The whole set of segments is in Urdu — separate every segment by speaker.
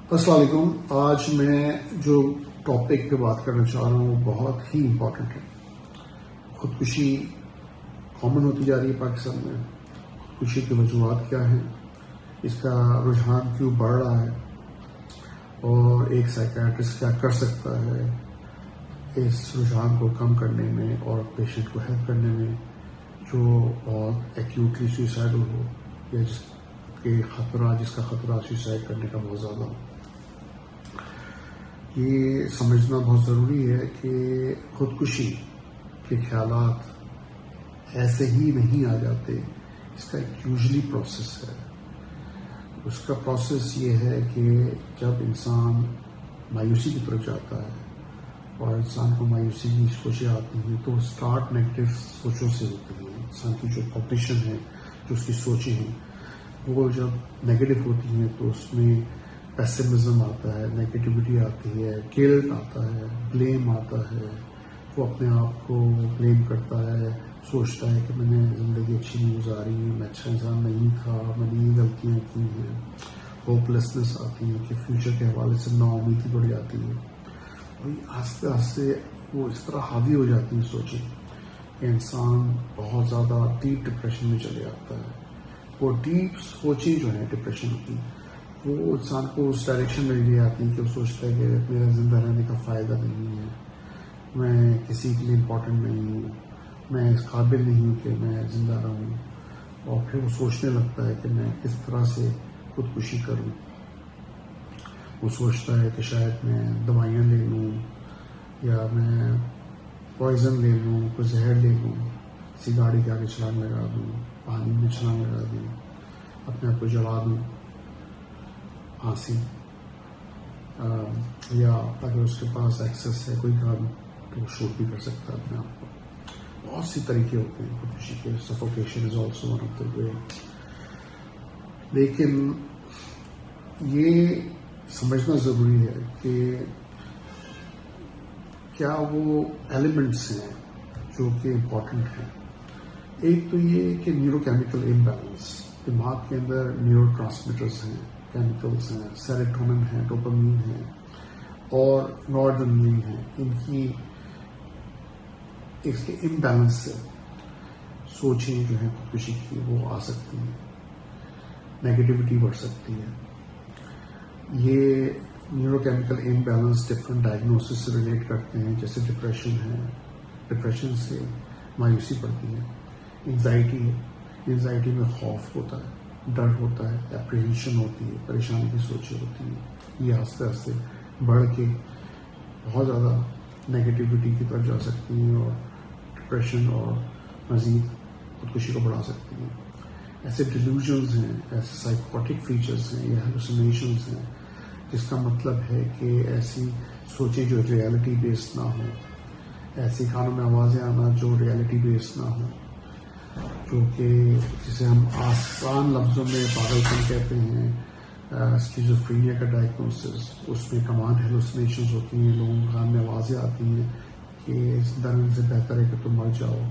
Speaker 1: السلام علیکم. آج میں جو ٹاپک پہ بات کرنا چاہ رہا ہوں وہ بہت ہی امپورٹنٹ ہے. خودکشی کامن ہوتی جا رہی ہے پاکستان میں. خودکشی کی وجوہات کیا ہیں, اس کا رجحان کیوں بڑھ رہا ہے, اور ایک سائیکیاٹرسٹ کیا کر سکتا ہے اس رجحان کو کم کرنے میں اور پیشنٹ کو ہیلپ کرنے میں جو بہت ایکیوٹلی سوئسائڈل ہو یا جس کا خطرہ سوئسائڈ کرنے کا بہت زیادہ ہو. یہ سمجھنا بہت ضروری ہے کہ خودکشی کے خیالات ایسے ہی نہیں آ جاتے. اس کا ایک یوزلی پروسیس ہے. اس کا پروسیس یہ ہے کہ جب انسان مایوسی کی طرف جاتا ہے اور انسان کو مایوسی کی سوچیں آتی ہیں تو اسٹارٹ نیگیٹو سوچوں سے ہوتی ہیں. انسان کی جو کاگنیشن ہے, جو اس کی سوچیں ہیں, وہ جب نیگیٹو ہوتی ہیں تو اس میں پیسمزم آتا ہے, نیگیٹیوٹی آتی ہے, گلٹ آتا ہے, بلیم آتا ہے. وہ اپنے آپ کو بلیم کرتا ہے, سوچتا ہے کہ میں نے زندگی اچھی نہیں گزاری, میں اچھا انسان نہیں تھا, میں نے یہ غلطیاں کی ہیں. ہوپ لیسنس آتی ہے کہ فیوچر کے حوالے سے نا امیدی بڑھ جاتی ہے. اور آہستہ آہستہ وہ اس طرح حاوی ہو جاتی ہیں سوچیں کہ انسان بہت زیادہ ڈیپ ڈپریشن میں چلے جاتا ہے. وہ ڈیپ سوچیں جو ہیں ڈپریشن کی, وہ انسان کو اس ڈائریکشن میں لے آتی ہے کہ وہ سوچتا ہے کہ میرا زندہ رہنے کا فائدہ نہیں ہے, میں کسی کے لیے امپورٹنٹ نہیں ہوں, میں اس قابل نہیں ہوں کہ میں زندہ رہوں. اور پھر وہ سوچنے لگتا ہے کہ میں کس طرح سے خودکشی کروں. وہ سوچتا ہے کہ شاید میں دوائیاں لے لوں, یا میں پوائزن لے لوں, کوئی زہر لے لوں, کسی گاڑی کے آگے چھلانگ لگا دوں, پانی میں چھلانگ لگا دوں, اپنے آپ کو جلا دوں پھانسی, یا اگر اس کے پاس ایکسس ہے کوئی گن تو وہ شوٹ بھی کر سکتا ہے اپنے آپ کو. بہت سی طریقے ہوتے ہیں خودکشی کے. Suffocation is also one of the way. لیکن یہ سمجھنا ضروری ہے کہ کیا وہ ایلیمنٹس ہیں جو کہ امپورٹنٹ ہیں. ایک تو یہ کہ نیورو کیمیکل امبیلنس, دماغ کے اندر نیورو ٹرانسمیٹرز ہیں, کیمیکلز ہیں, سیروٹونن ہے, ڈوپامین ہے اور نورڈرنلین ہے. ان کی اس کے امبیلنس سے سوچیں جو ہیں خودکشی کی وہ آ سکتی ہیں, نیگیٹیوٹی بڑھ سکتی ہے. یہ neuro chemical imbalance different diagnosis سے ریلیٹ کرتے ہیں, جیسے ڈپریشن ہے, ڈپریشن سے مایوسی بڑھتی ہے. انزائٹی ہے, انزائٹی میں خوف ہوتا ہے, ڈر ہوتا ہے, اپریہنشن ہوتی ہے, پریشانی کی سوچیں ہوتی ہیں. یہ آہستہ آہستہ بڑھ کے بہت زیادہ نیگیٹیوٹی کی طرف جا سکتی ہیں اور ڈپریشن اور مزید خودکشی کو بڑھا سکتی ہیں. ایسے ڈیلیوژنز ہیں, ایسے سائیکوٹک فیچرز ہیں یا ہیلوسینیشنز ہیں جس کا مطلب ہے کہ ایسی سوچیں جو ریئلٹی بیسڈ نہ ہوں, ایسی کانوں میں آوازیں آنا جو ریئلٹی بیسڈ نہ ہوں, جو کہ جسے ہم آسان لفظوں میں پاگل پن کہتے ہیں, اسکیزوفرینیا کا ڈائگنوسس. اس میں کمانڈ ہیلوسینیشنز ہوتی ہیں, لوگوں کے کان میں آوازیں آتی ہیں کہ زندہ رہنے سے بہتر ہے کہ تم مر جاؤ,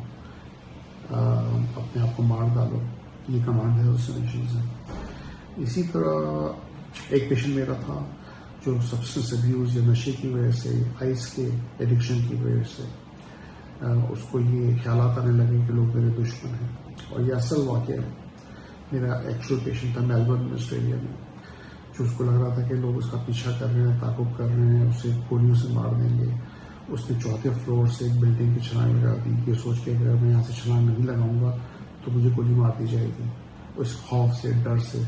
Speaker 1: اپنے آپ کو مار ڈالو. یہ کمانڈ ہیلوسینیشنز ہیں. اسی طرح ایک پیشنٹ میرا تھا جو سبسٹنس ابیوز یا نشے کی وجہ سے, آئس کے ایڈکشن کی وجہ سے اس کو یہ خیالات آنے لگے کہ لوگ میرے دشمن ہیں. اور یہ اصل واقعہ ہے. میرا ایکچوئل پیشنٹ تھا میلبرن میں, آسٹریلیا میں, جو اس کو لگ رہا تھا کہ لوگ اس کا پیچھا کر رہے ہیں, تعاقب کر رہے ہیں, اسے گولیوں سے مار دیں گے. اس نے 4تھے فلور سے ایک بلڈنگ کی چھلانگ لگا دی, یہ سوچ کے اگر میں یہاں سے چھلانگ نہیں لگاؤں گا تو مجھے گولی مار دی جائے گی. اس خوف سے, ڈر سے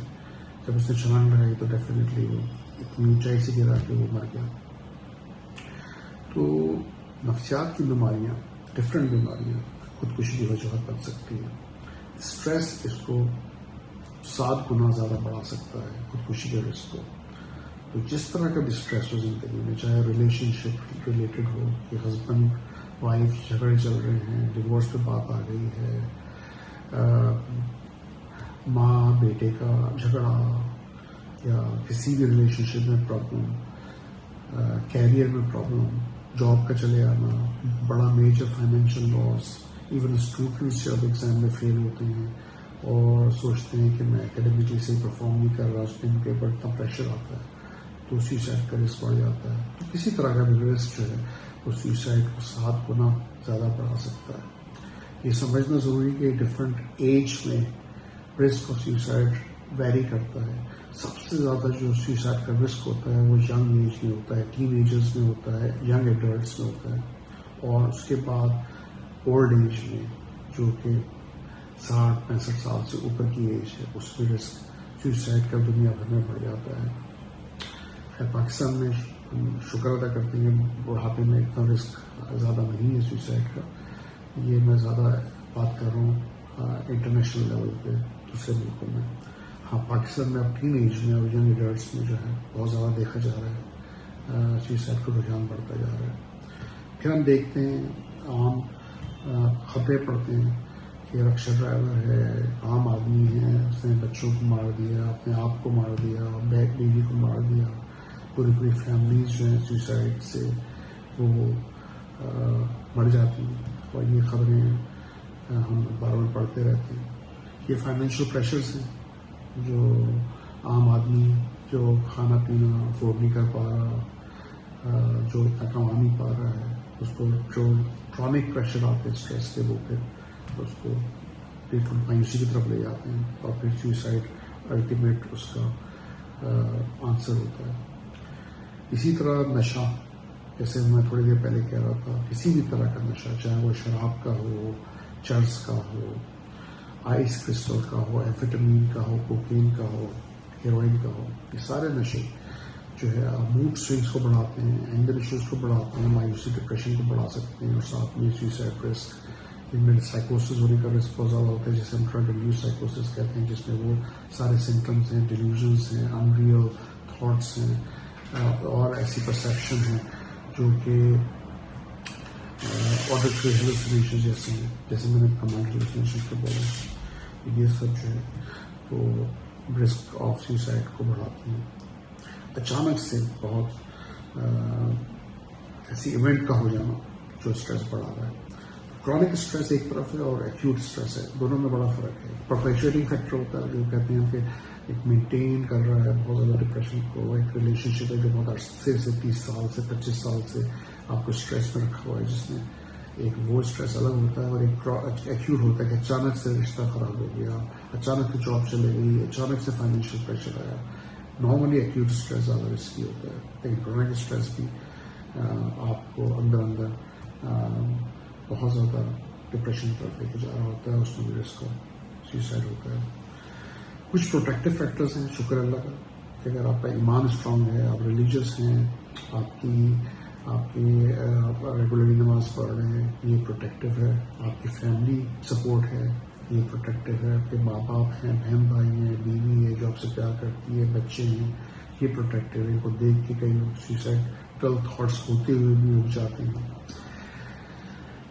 Speaker 1: جب اس نے چھلانگ لگائی تو ڈیفینیٹلی وہ اتنی اونچائی سے گرا کہ وہ مر گیا. تو نفسیات کی بیماریاں, ڈفرینٹ بیماریاں خودکشی کی وجوہات بن سکتی ہیں. اسٹریس اس کو 7 گنا زیادہ بڑھا سکتا ہے خودکشی کے رسک کو. تو جس طرح کا بھی اسٹریس ہو زندگی میں, چاہے ریلیشن شپ ریلیٹڈ ہو کہ ہسبینڈ وائف جھگڑے چل رہے ہیں, ڈیورس پہ بات آ گئی ہے, ماں بیٹے کا جھگڑا, یا کسی بھی ریلیشن شپ میں پرابلم, کیریئر میں پرابلم, جاب کا چلے آنا, بڑا major financial loss. Even students جب ایگزام میں فیل ہوتے ہیں اور سوچتے ہیں کہ میں اکیڈمکلی صحیح پرفارم نہیں کر رہا, اس پہ ان کے اوپر اتنا پریشر آتا ہے تو سوسائڈ کا رسک بڑھ جاتا ہے. تو کسی طرح کا بھی رسک جو ہے وہ سوسائڈ کو 7 گنا زیادہ بڑھا سکتا ہے. یہ سمجھنا ضروری کہ ڈفرینٹ ایج میں رسک آف سوسائڈ ویری کرتا ہے. سب سے زیادہ جو سوسائڈ کا رسک ہوتا ہے وہ ینگ ایج میں ہوتا ہے, ٹین ایجرز میں ہوتا ہے, ینگ ایڈلٹس میں ہوتا ہے, اور اس کے بعد اولڈ ایج میں جو کہ 60-65 سال سے اوپر کی ایج ہے, اس میں رسک سوسائڈ کا دنیا بھر میں بڑھ جاتا ہے. خیر پاکستان میں ہم شکر ادا کرتے ہیں بڑھاپے میں اتنا رسک زیادہ نہیں ہے سوسائڈ کا. یہ میں زیادہ بات کر رہا ہوں انٹرنیشنل لیول پہ دوسرے ملکوں میں. ہاں پاکستان میں اب ٹین ایج میں اور ینگ ایڈلٹس میں جو ہے بہت زیادہ دیکھا جا رہا ہے, سوسائڈ کا رجحان بڑھتا جا رہا ہے. پھر ہم دیکھتے ہیں عام خبریں پڑھتے ہیں کہ رکشا ڈرائیور ہے, عام آدمی ہے, اس نے بچوں کو مار دیا, اپنے آپ کو مار دیا, بیوی کو مار دیا, پوری فیملیز جو ہیں سوسائڈ سے وہ مر جاتی ہیں. اور یہ خبریں ہم بار بار پڑھتے رہتے ہیں. یہ فائنینشیل پریشرز ہیں جو عام آدمی جو کھانا پینا افورڈ نہیں کر پا رہا, جو اتنا کما نہیں پا رہا ہے, اس کو جو کرونک پریشر آتے ہیں اسٹریس کے, وہ پھر اس کو بالکل مایوسی کی طرف لے جاتے ہیں اور پھر سوسائڈ الٹیمیٹ اس کا آنسر ہوتا ہے. اسی طرح نشہ, جیسے میں تھوڑی دیر پہلے کہہ رہا تھا, کسی بھی طرح کا نشہ, چاہے وہ شراب کا ہو, چرس کا ہو, آئس کرسٹل کا ہو, ایمفیٹامین کا ہو, کوکین کا ہو, ہیروئن کا ہو, یہ سارے نشے جو ہے موڈ سوئنگس کو بڑھاتے ہیں, اینگر ایشوز کو بڑھاتے ہیں, مایوسی ڈپریشن کو بڑھا سکتے ہیں, اور ساتھ میں سوسائڈ رسک, ان میں سائیکوسس ہونے کا رسک بہت زیادہ ہوتا ہے, جسے ہم ڈرگ انڈیوس سائیکوسس کہتے ہیں, جس میں وہ سارے سمٹمس ہیں, ڈیلیوژنس ہیں, انریئل تھاٹس ہیں, اور ایسی پرسیپشن ہیں جو کہ آڈیٹری ہیلوسینیشن جیسے ہیں, جیسے میں نے کمانڈ ہیلوسینیشن کو بولا. یہ سب جو ہے وہ رسک آف سوسائڈ کو بڑھاتے ہیں. اچانک سے بہت ایسی ایونٹ کا ہو جانا جو اسٹریس بڑھا رہا ہے. کرونک اسٹریس ایک طرف ہے اور ایکیوٹ اسٹریس ہے, دونوں میں بڑا فرق ہے. پرپیچویٹنگ فیکٹر ہوتا ہے جو کہتے ہیں کہ ایک مینٹین کر رہا ہے بہت زیادہ ڈپریشن کو, ایک ریلیشن شپ ہے جو بہت عرصے سے 30 سال سے 25 سال سے آپ کو اسٹریس میں رکھا ہوا ہے, جس میں ایک وہ اسٹریس الگ ہوتا ہے اور ایک ایکیوٹ ہوتا ہے کہ اچانک سے رشتہ خراب ہو گیا, اچانک سے جاب چلے گئی, اچانک سے فائنینشیل پریشر آیا. نارملی ایکیوٹ اسٹریس زیادہ رسکی ہوتا ہے, لیکن کرونک اسٹریس بھی آپ کو اندر بہت زیادہ ڈپریشن کی طرف لے کے جا رہا ہوتا ہے, اس میں بھی رسک آف سوسائڈ ہوتا ہے. کچھ پروٹیکٹیو فیکٹرز ہیں, شکر اللہ کا کہ اگر آپ کا ایمان اسٹرانگ ہے, آپ ریلیجیس ہیں, آپ کی ریگولرلی نماز پڑھ رہے ہیں, یہ پروٹیکٹیو ہے. آپ کی فیملی سپورٹ ہے, یہ پروٹیکٹیو ہے. آپ کے ماں باپ ہیں, بہن بھائی ہیں, بیوی ہے جو آپ سے پیار کرتی ہے, بچے ہیں, یہ پروٹیکٹیو ہے. ان کو دیکھ کے کئی لوگ سوسائڈل تھاٹس ہوتے ہوئے بھی رک جاتے ہیں.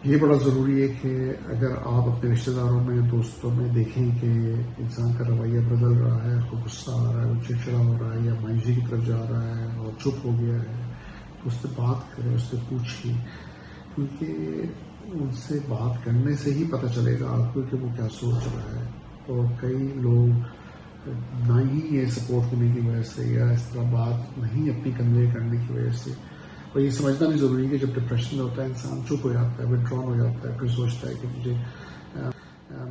Speaker 1: یہ بڑا ضروری ہے کہ اگر آپ اپنے رشتہ داروں میں, دوستوں میں دیکھیں کہ انسان کا رویہ بدل رہا ہے, اس کو غصہ آ رہا ہے, وہ چڑچڑا ہو رہا ہے, یا مایوسی کی طرف جا رہا ہے اور چپ ہو گیا ہے, تو اس سے بات کریں, اس سے پوچھیں, کیونکہ ان سے بات کرنے سے ہی پتہ چلے گا آپ کو کہ وہ کیا سوچ رہا ہے. اور کئی لوگ نہ ہی یہ سپورٹ ہونے کی وجہ سے یا اس طرح بات نہیں اپنی کنوے کرنے کی وجہ سے, اور یہ سمجھنا بھی ضروری ہے کہ جب ڈپریشن میں ہوتا ہے انسان چپ ہو جاتا ہے, وڈ ڈرون ہو جاتا ہے, پھر سوچتا ہے کہ مجھے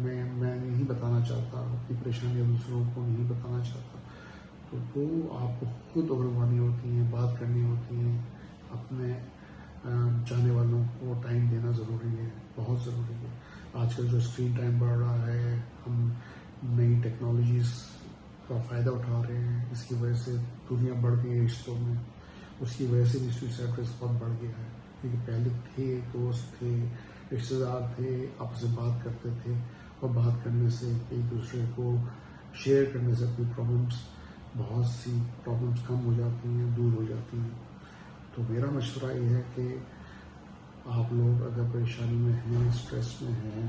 Speaker 1: میں نہیں بتانا چاہتا, اپنی پریشانیاں دوسروں کو نہیں بتانا چاہتا. تو وہ آپ کو خود اگروانی ہوتی ہیں, بات کرنی ہوتی ہیں, اپنے جانے والوں کو ٹائم دینا ضروری ہے, بہت ضروری ہے. آج کل جو اسکرین ٹائم بڑھ رہا ہے, ہم نئی ٹیکنالوجیز کا فائدہ اٹھا رہے ہیں, اس کی وجہ سے دنیا بڑھ گئی ہے رشتوں میں, اس کی وجہ سے بھی سوسائڈ رسک بہت بڑھ گیا ہے. کیونکہ پہلے تھے, دوست تھے, رشتے دار تھے, آپس سے بات کرتے تھے, اور بات کرنے سے ایک دوسرے کو شیئر کرنے سے اپنی پرابلمس, بہت سی پرابلمس کم ہو جاتی ہیں, دور ہو جاتی ہیں. تو میرا مشورہ یہ ہے کہ آپ لوگ اگر پریشانی میں ہیں, اسٹریس میں ہیں,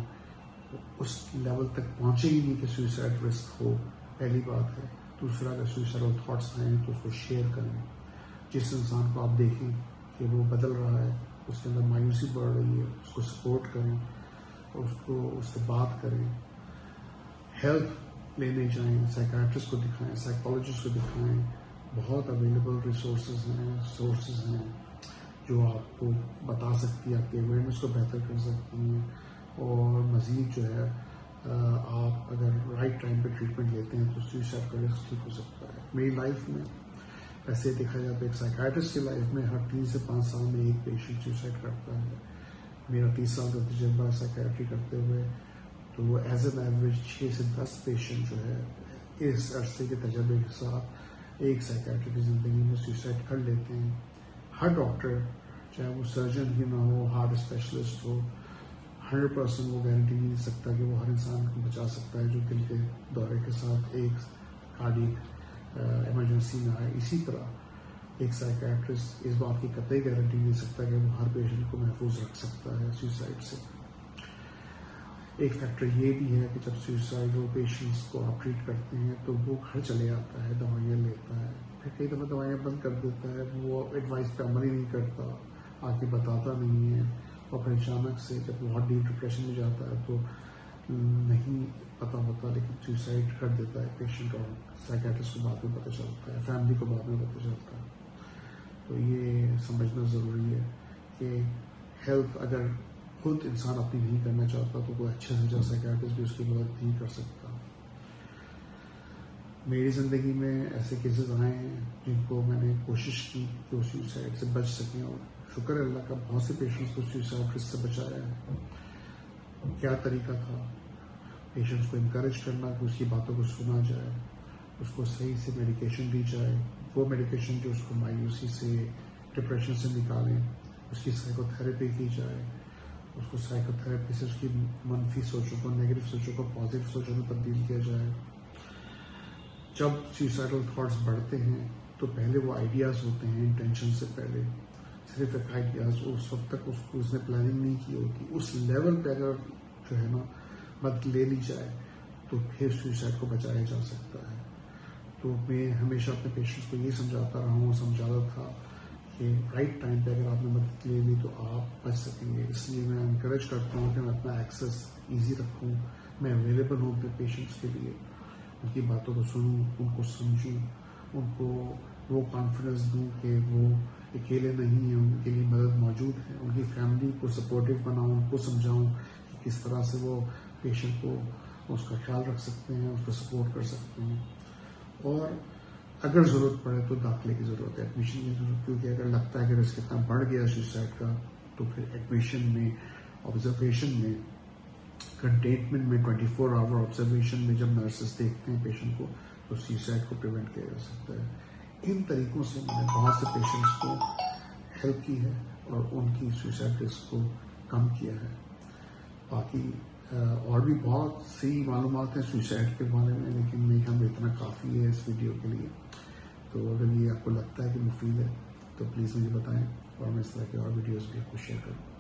Speaker 1: تو اس لیول تک پہنچے ہی نہیں کہ سوسائڈ رسک ہو, پہلی بات ہے. دوسرا, اگر سوسائڈل تھاٹس آئیں تو اس کو شیئر کریں. جس انسان کو آپ دیکھیں کہ وہ بدل رہا ہے, اس کے اندر مایوسی بڑھ رہی ہے, اس کو سپورٹ کریں, اور اس سے بات کریں, ہیلپ لینے جائیں, سائیکیٹرسٹ کو دکھائیں, سائیکالوجسٹ کو دکھائیں, بہت اویلیبل سورسز ہیں جو آپ کو بتا سکتی ہے، آپ کے اویئرنیس کو بہتر کر سکتی ہیں، اور مزید جو ہے آپ اگر رائٹ ٹائم پہ ٹریٹمنٹ لیتے ہیں تو سوئسائڈ کا رسک ٹھیک ہو سکتا ہے. میری لائف میں ایسے دیکھا جائے تو ایک سائیکائٹرسٹ کی لائف میں ہر 3 سے 5 سال میں ایک پیشنٹ سوئسائڈ کرتا ہے. میرا 30 سال کا تجربہ سائیکائٹری کرتے ہوئے، تو ایز این ایوریج 6 سے 10 پیشنٹ جو ہے اس عرصے کے تجربے کے ساتھ ایک سائیکائٹری کی زندگی میں سوئسائڈ کر لیتے ہیں. ہر ڈاکٹر، چاہے وہ سرجن ہی نہ ہو، ہارٹ اسپیشلسٹ ہو، 100% وہ گارنٹی نہیں دے سکتا کہ وہ ہر انسان کو بچا سکتا ہے جو دل کے دورے کے ساتھ ایک کارڈیک ایمرجنسی میں آئے. اسی طرح ایک سائیکائٹرسٹ اس بات کی قطعی گارنٹی نہیں دے سکتا کہ وہ ہر پیشنٹ کو محفوظ رکھ سکتا ہے سوئسائڈ سے. ایک فیکٹر یہ بھی ہے کہ جب سوئسائڈل پیشنٹس کو آپ ٹریٹ کرتے ہیں تو وہ گھر چلے آتا ہے، دوائیاں لیتا ہے، پھر کئی دفعہ دوائیاں بند کر دیتا ہے، وہ ایڈوائس پہ عمل ہی نہیں کرتا، آ کے بتاتا نہیں ہے، اور پھر اچانک سے جب بہت ڈیپ ڈپریشن میں جاتا ہے تو نہیں پتہ ہوتا لیکن سوئسائڈ کر دیتا ہے پیشنٹ، اور سائیکیٹرسٹ کو بعد میں پتہ چلتا ہے، فیملی کو بعد میں پتہ چلتا ہے. تو یہ سمجھنا ضروری ہے کہ ہیلتھ اگر خود انسان اپنی نہیں کرنا چاہتا تو کوئی اچھا سے اچھا سائیکیٹرسٹ بھی اس کی مدد نہیں کر سکتا. میری زندگی میں ایسے کیسز آئے ہیں جن کو میں نے کوشش کی کہ وہ سوئسائڈ سے بچ سکیں، اور شکر اللہ کا بہت سے پیشنٹس کو سوئسائڈ رسک سے بچایا ہے. کیا طریقہ تھا؟ پیشنٹس کو انکریج کرنا کہ اس کی باتوں کو سنا جائے، اس کو صحیح سے میڈیکیشن دی جائے، وہ میڈیکیشن جو اس کو مایوسی سے، ڈپریشن سے نکالیں، اس کی سائیکو تھراپی کی جائے، اس کو سائیکو تھراپی سے اس کی منفی سوچوں کو، نیگیٹو سوچوں کو پازیٹیو سوچوں میں تبدیل کیا جائے. جب سوئسائڈل تھاٹس بڑھتے ہیں تو پہلے وہ آئیڈیاز ہوتے ہیں، انٹینشن سے پہلے صرف ایک آئیڈیاز، اس وقت تک اس نے پلاننگ نہیں کی ہوتی. اس لیول پہ اگر جو ہے نا مدد لے لی جائے تو پھر سوئسائڈ کو بچایا جا سکتا ہے. تو میں ہمیشہ اپنے پیشنٹس کو یہ سمجھاتا رہا ہوں، سمجھاتا تھا کہ رائٹ ٹائم پہ اگر آپ نے مدد لے لی تو آپ بچ سکیں گے. اس لیے میں انکریج کرتا ہوں کہ میں اپنا ایکسیس ایزی رکھوں، میں اویلیبل ہوں اپنے پیشنٹس کے لیے، ان کی باتوں کو سنوں، ان کو سمجھوں، ان کو وہ کانفیڈنس دوں کہ وہ اکیلے نہیں ہیں، ان کے لیے مدد موجود ہے. ان کی فیملی کو سپورٹیو بناؤں، ان کو سمجھاؤں کہ کس طرح سے وہ پیشنٹ کو اس کا خیال رکھ سکتے ہیں، اس کو سپورٹ کر سکتے ہیں. اور اگر ضرورت پڑے تو داخلے کی ضرورت ہے، ایڈمیشن کی ضرورت، کیونکہ اگر لگتا ہے کہ رسک اتنا بڑھ گیا سوئسائڈ کا تو پھر ایڈمیشن میں، آبزرویشن میں، کنٹینمنٹ میں، 24 آور آبزرویشن میں جب نرسز دیکھتے ہیں پیشنٹ کو تو سوئسائڈ کو پریونٹ کیا جا سکتا ہے. ان طریقوں سے میں نے بہت سے پیشنٹس کو ہیلپ کی ہے اور ان کی سوئسائڈ رسک کو کم کیا ہے. باقی اور بھی بہت سی معلومات ہیں سوئسائڈ کے بارے میں، لیکن میرے خیال میں اتنا کافی ہے اس ویڈیو کے لیے. تو اگر یہ آپ کو لگتا ہے کہ مفید ہے تو پلیز مجھے بتائیں، اور میں اس طرح کے اور ویڈیوز بھی آپ کو شیئر کروں.